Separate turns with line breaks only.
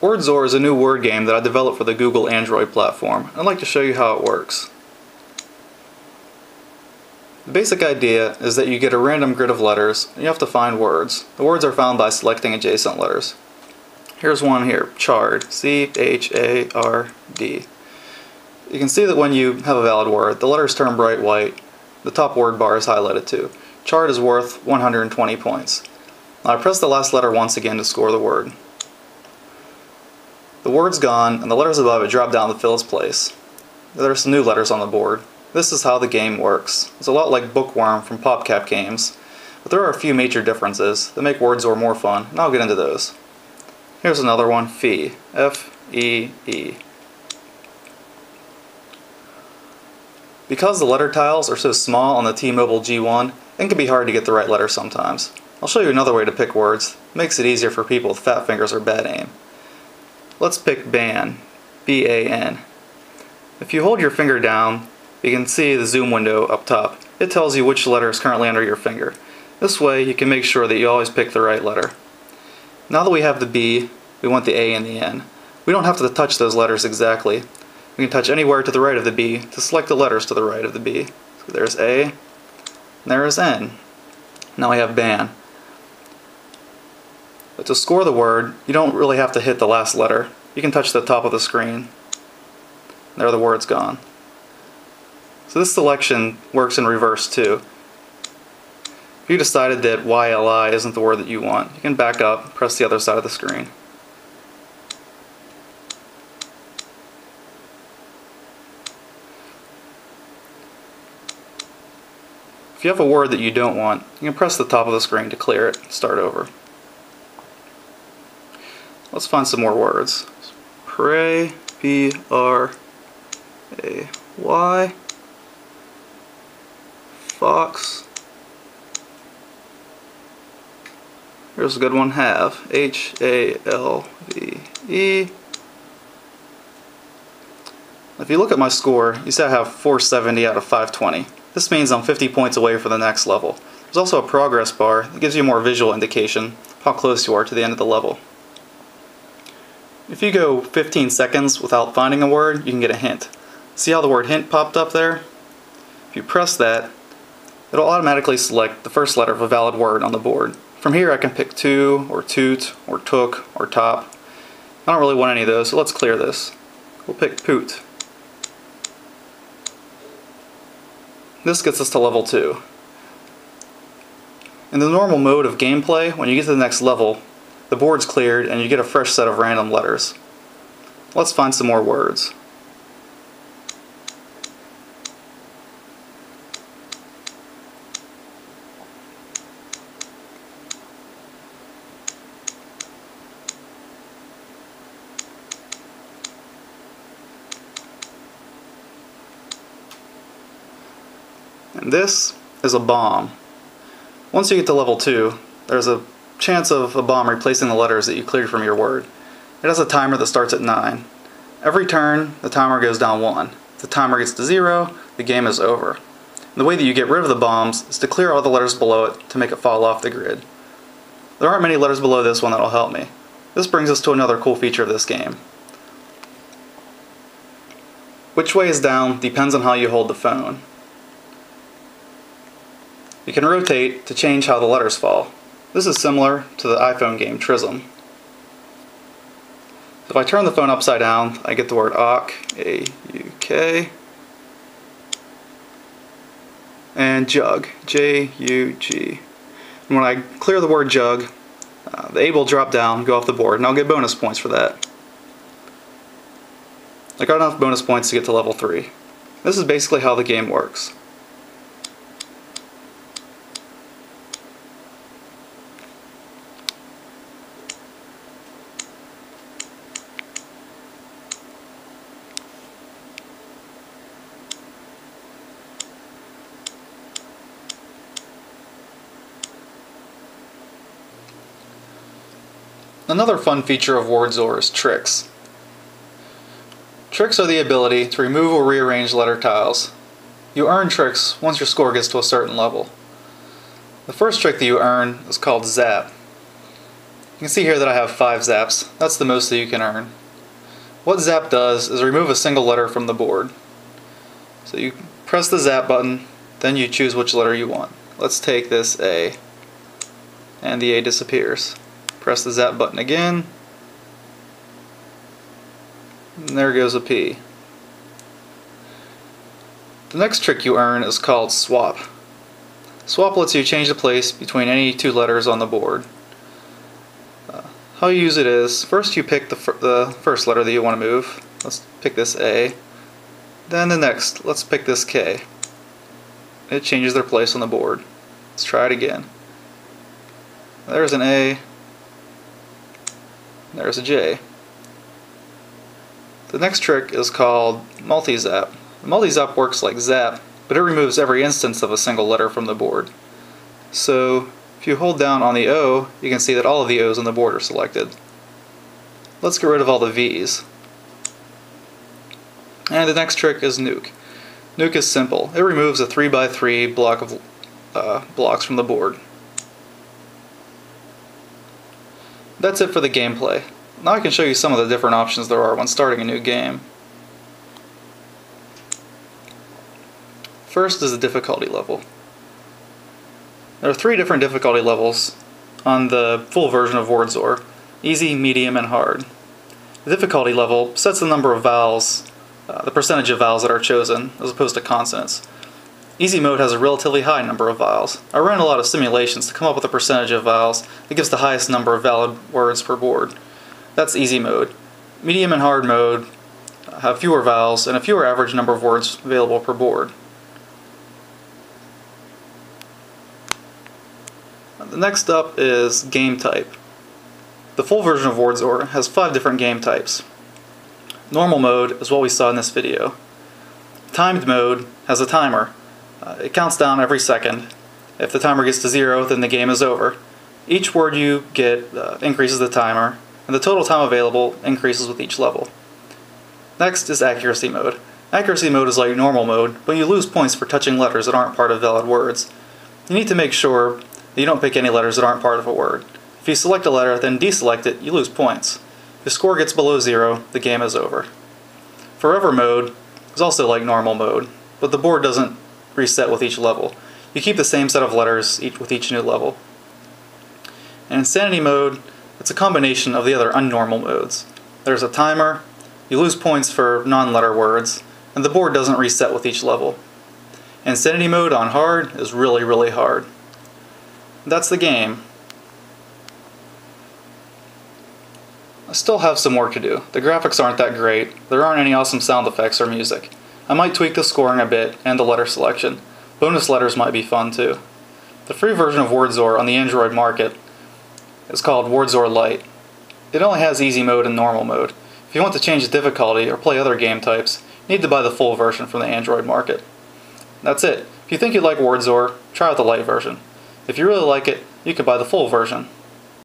Wordzor is a new word game that I developed for the Google Android platform. I'd like to show you how it works. The basic idea is that you get a random grid of letters and you have to find words. The words are found by selecting adjacent letters. Here's one here, chard, C-H-A-R-D. You can see that when you have a valid word, the letters turn bright white. The top word bar is highlighted too. Chard is worth 120 points. Now I press the last letter once again to score the word. The word's gone, and the letters above it drop down to fill its place. There are some new letters on the board. This is how the game works. It's a lot like Bookworm from PopCap games, but there are a few major differences that make Wordzor more fun, and I'll get into those. Here's another one, Fee, F-E-E. Because the letter tiles are so small on the T-Mobile G1, it can be hard to get the right letter sometimes. I'll show you another way to pick words. It makes it easier for people with fat fingers or bad aim. Let's pick ban, B-A-N. If you hold your finger down, you can see the zoom window up top. It tells you which letter is currently under your finger. This way you can make sure that you always pick the right letter. Now that we have the B, we want the A and the N. We don't have to touch those letters exactly. We can touch anywhere to the right of the B to select the letters to the right of the B. So there's A, and there is N. Now we have ban. But to score the word, you don't really have to hit the last letter. You can touch the top of the screen. There the word's gone. So this selection works in reverse too. If you decided that YLI isn't the word that you want, you can back up, press the other side of the screen. If you have a word that you don't want, you can press the top of the screen to clear it and start over. Let's find some more words. Pray, P-R-A-Y, fox. Here's a good one, have, H-A-L-V-E. If you look at my score, you see I have 470 out of 520. This means I'm 50 points away from the next level. There's also a progress bar that gives you a more visual indication of how close you are to the end of the level. If you go 15 seconds without finding a word, you can get a hint. See how the word hint popped up there? If you press that, it'll automatically select the first letter of a valid word on the board. From here I can pick to, or toot, or took, or top. I don't really want any of those, so let's clear this. We'll pick poot. This gets us to level 2. In the normal mode of gameplay, when you get to the next level, the board's cleared and you get a fresh set of random letters. Let's find some more words. And this is a bomb. Once you get to level 2, there's a chance of a bomb replacing the letters that you cleared from your word. It has a timer that starts at 9. Every turn, the timer goes down 1. If the timer gets to 0, the game is over. And the way that you get rid of the bombs is to clear all the letters below it to make it fall off the grid. There aren't many letters below this one that'll help me. This brings us to another cool feature of this game. Which way is down depends on how you hold the phone. You can rotate to change how the letters fall. This is similar to the iPhone game Trism. If I turn the phone upside down, I get the word auk, A-U-K, and jug, J-U-G. And when I clear the word jug, the A will drop down, go off the board, and I'll get bonus points for that. I got enough bonus points to get to level 3. This is basically how the game works. Another fun feature of Wordzor is tricks. Tricks are the ability to remove or rearrange letter tiles. You earn tricks once your score gets to a certain level. The first trick that you earn is called Zap. You can see here that I have 5 zaps. That's the most that you can earn. What zap does is remove a single letter from the board. So you press the zap button, then you choose which letter you want. Let's take this A, and the A disappears. Press the zap button again, and there goes a P. The next trick you earn is called swap. Swap lets you change the place between any 2 letters on the board. How you use it is, first you pick the first letter that you want to move. Let's pick this A. Then the next, let's pick this K. It changes their place on the board. Let's try it again. There's an A. There's a J. The next trick is called multi-zap. Multi-zap works like zap, but it removes every instance of a single letter from the board. So if you hold down on the O, you can see that all of the O's on the board are selected. Let's get rid of all the V's. And the next trick is nuke. Nuke is simple. It removes a 3x3 block of blocks from the board. That's it for the gameplay. Now I can show you some of the different options there are when starting a new game. First is the difficulty level. There are 3 different difficulty levels on the full version of Wordzor: easy, medium, and hard. The difficulty level sets the number of vowels, the percentage of vowels that are chosen, as opposed to consonants. Easy mode has a relatively high number of vowels. I ran a lot of simulations to come up with a percentage of vowels that gives the highest number of valid words per board. That's easy mode. Medium and hard mode have fewer vowels and a fewer average number of words available per board. The next up is game type. The full version of Wordzor has 5 different game types. Normal mode is what we saw in this video. Timed mode has a timer. It counts down every second. If the timer gets to 0, then the game is over. Each word you get increases the timer, and the total time available increases with each level. Next is accuracy mode. Accuracy mode is like normal mode, but you lose points for touching letters that aren't part of valid words. You need to make sure that you don't pick any letters that aren't part of a word. If you select a letter, then deselect it, you lose points. If your score gets below 0, the game is over. Forever mode is also like normal mode, but the board doesn't reset with each level. You keep the same set of letters with each new level. And insanity mode, it's a combination of the other unnormal modes. There's a timer, you lose points for non-letter words, and the board doesn't reset with each level. Insanity mode on hard is really, really hard. That's the game. I still have some work to do. The graphics aren't that great, there aren't any awesome sound effects or music. I might tweak the scoring a bit and the letter selection. Bonus letters might be fun too. The free version of Wordzor on the Android market is called Wordzor Lite. It only has easy mode and normal mode. If you want to change the difficulty or play other game types, you need to buy the full version from the Android market. That's it. If you think you like Wordzor, try out the Lite version. If you really like it, you can buy the full version.